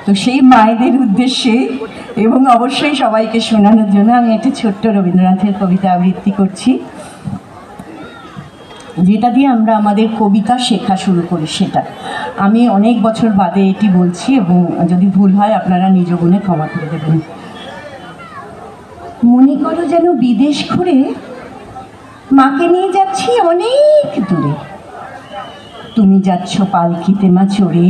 তো সেই মায়েদের উদ্দেশ্যে এবং অবশ্যই সবাইকে শোনানোর জন্য আমি একটি ছোট্ট রবীন্দ্রনাথের কবিতা আবৃত্তি করছি, যেটা দিয়ে আমরা আমাদের কবিতা শেখা শুরু করি। সেটা আমি অনেক বছর বাদে এটি বলছি এবং যদি ভুল হয় আপনারা নিজ গুণে ক্ষমা করে দেবেন। মনে করো যেন বিদেশ ঘুরে মাকে নিয়ে যাচ্ছি অনেক দূরে, তুমি যাচ্ছ পালকিতে মা চড়ে,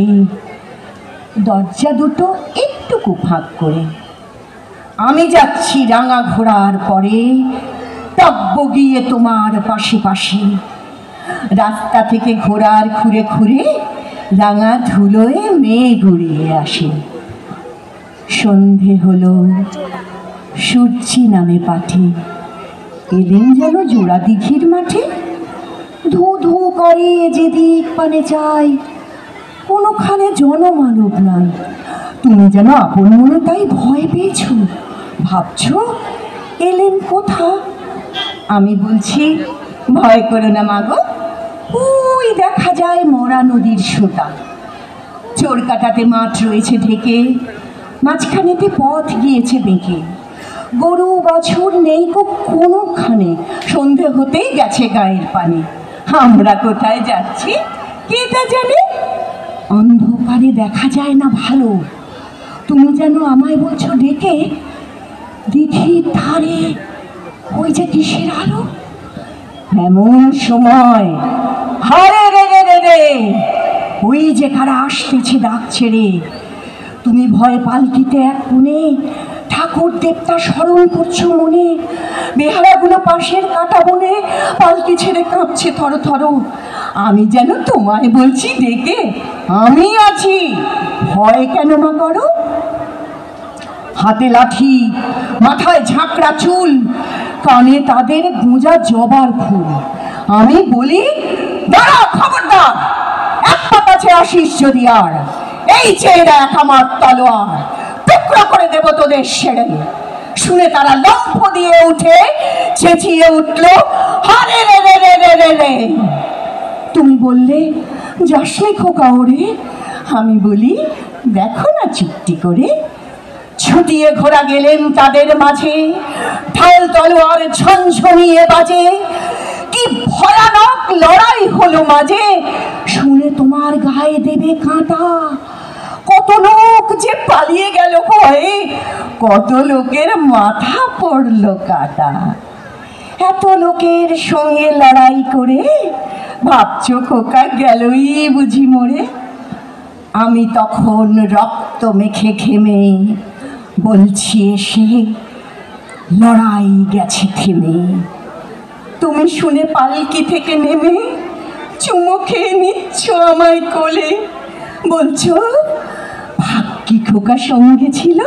দরজা দুটো একটুকু ফাঁক করে। আমি যাচ্ছি রাঙা ঘোড়ার পরে, টব্ব গিয়ে তোমার পাশে পাশে। রাস্তা থেকে ঘোড়ার খুঁড়ে খুঁড়ে রাঙা ধুলোয় মেয়ে গড়িয়ে আসে। সন্ধে হলো, সূর্যি নামে পাঠে, এলেন যেন জোড়া দিঘির মাঠে। ধু ধু করে যেদিক পানে চাই, কোনোখানে জনমানব নাই। তুমি যেন আপন মনে তাই ভয় পেয়েছ, ভাবছ এলেন কোথা। আমি বলছি ভয় করো না মাগো, ওই দেখা যায় মরা নদীর সোতা। চোর কাটাতে মাঠ রয়েছে ঢেকে, মাঝখানেতে পথ গিয়েছে বেঁকে। গরু বাছুর নেই কোনোখানে, সন্ধে হতেই গেছে গায়ের পানে। আমরা কোথায় যাচ্ছি কে তা জানে, অন্ধকারে দেখা যায় না ভালো। তুমি যেন আমায় বলছো ডেকে, দিঘির ধারে ওই যে কিসের আলো। এমন সময় হারে রে রে রে রে, ওই যে কারা আসতেছে ডাক ছেড়ে। তুমি ভয় পালকিতে এক কোণে, ঠাকুর দেবতা স্মরণ করছো মনে। বেহারাগুলো পাশের কাটা বনে, পালকি ছেড়ে কাঁপছে থর থর। আমি যেন তোমায় বলছি ডেকে, আমি আছি, ভয় কেন মা করো। হাতে লাঠি, মাথায় ঝাঁকড়া চুল, কানে তাদের গোঁজা জবার ফুল। আমি বলি দাঁড়া, খবরদার, এক পা কাছে আসিস যদি আর, এই চেয়ে দেখ আমার তলোয়ার, টুকরো করে দেব তোদের সেরে। শুনে তারা লম্ফ দিয়ে উঠে চেঁচিয়ে উঠল, হারে রে রে রে রে রে রে। তুমি বললে যাসনি খোকা ওরে, আমি বলি দেখো না চুপটি করে। ছুটিয়ে ঘোড়া গেলেন তাদের মাঝে, ঢাল তলোয়ার ঝনঝনিয়ে বাজে। কি ভয়ানক লড়াই হলো মাঝে, শুনে তোমার গায়ে দেবে কাঁটা। কত লোক যে পালিয়ে গেল ভয়ে, কত লোকের মাথা পড়লো কাটা। এত লোকের সঙ্গে লড়াই করে ভাবছো খোকা গেলই বুঝি মরে। আমি তখন রক্ত মেখে ঘেমে বলছি এসে, লড়াই গেছে থেমে। তুমি শুনে পালকি থেকে নেমে চুমো খেয়ে নিচ্ছ আমায় কোলে, বলছো ভাগ্যি খোকা সঙ্গে ছিল,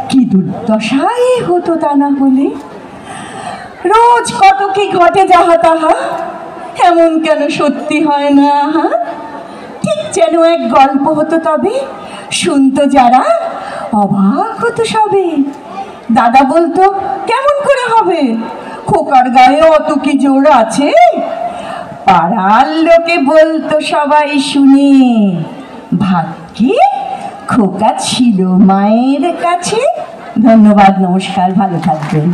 কি দুর্দশাই হতো তা না হলে। রোজ কত কি ঘটে যাহা তাহা, এমন কেন সত্যি হয় না। ঠিক যেন এক গল্প হতো, তবে শুনতো যারা অবাক হতো সবে। দাদা বলতো কেমন করে হবে, খোকার গায়ে অত কি জোর আছে। পাড়ার লোকে বলতো সবাই শুনে, ভাগ্যে খোকা ছিল মায়ের কাছে। ধন্যবাদ, নমস্কার, ভালো থাকবেন।